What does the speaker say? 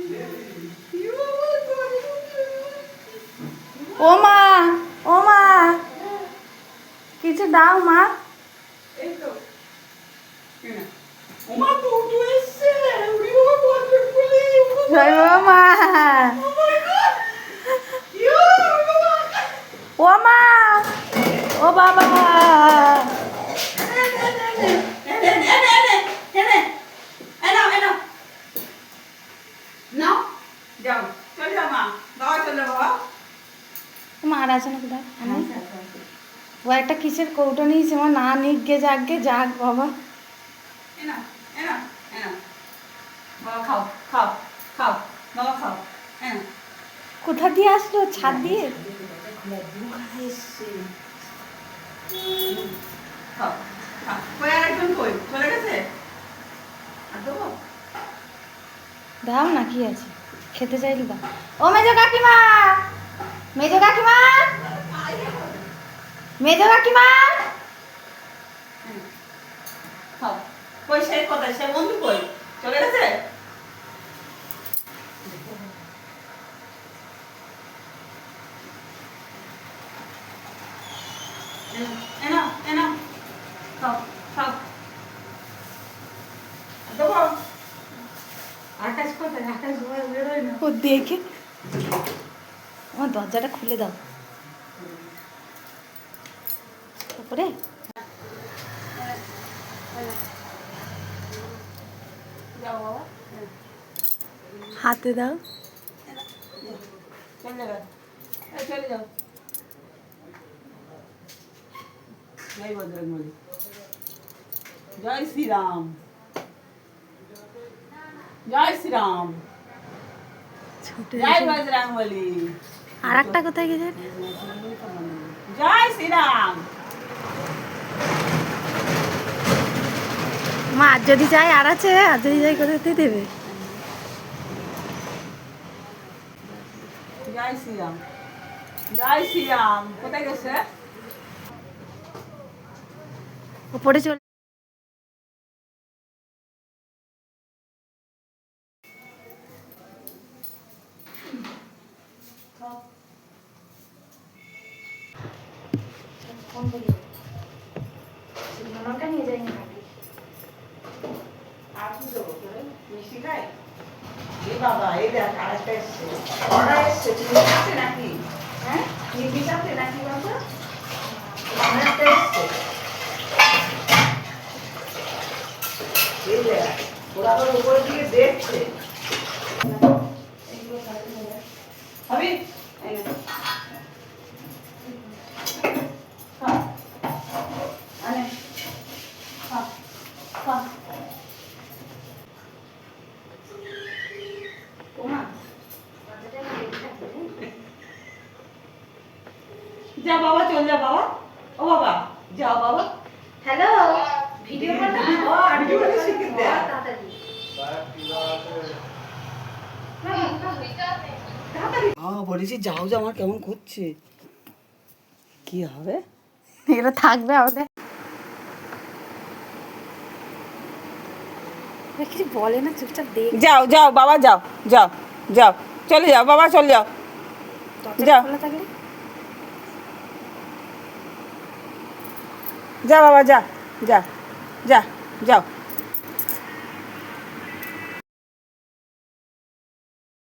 ও মা, ও মা, কিছু দাও মা। জয় বাবা মা। ও মা, ও বাবা। মার আছে না কোথায়? ও একটা কিসের কৌটো নিয়েছে, আমার না নিক গে যাক গে যাক বাবা। কোথা দিয়ে আসলো? ছাদ দিয়ে? দাও না, কি আছে, খেতে চাইলে দাও। ও মেজো কাকিমা, মেজো কাকিমা, মেজো কাকিমা। সে কোথায়, সে বন্ধু কই চলে গেছে? আকাশ কোথায়? আকাশ বেরোয় না। ও দেখে, আমার দরজাটা খুলে দাও তারপরে। হাতে দাও। চলে যাও। জয় বজরংবলী, জয় শ্রীরাম, জয় শ্রীরাম, জয় বজরংবলী। আর একটা কোথায় গেছে? জয় শ্রীরাম। মা আর যদি চাই আর আছে, আর যদি চাই কোথাতে দেবে। জয় শ্রীরাম, জয় শ্রীরাম। কোথায় গেছে? উপরে চলে। নিয়ে যাই না। আর কি দেবো তোরে? মিষ্টি খাই? এ বাবা, এই দেখ আরেকটা এসছে। অর্ডার এসছে, তুমি আছে নাকি? হ্যাঁ, নিবি সাথে নাকি বাবা? আরেকটা এসছে। এই দেখ, ওরা আবার উপরের দিকে দেখছে। হবি? এই নে। খা। আনে। খা। খা। যা বাবা, চল যা বাবা। ও বাবা, যাও বাবা। হ্যালো, ভিডিও কল না? ভিডিও কল শিখে দে। বলেছি যাও যা, আমার কেমন করছে। কি হবে? এটা থাকবে আমাদের। কিছু বলে না, চুপচাপ দেখ। যাও যাও বাবা, যাও যাও যাও, চলে যাও বাবা, চলে যাও। যাও খোলা থাকলে যা বাবা, যা যা যা যাও।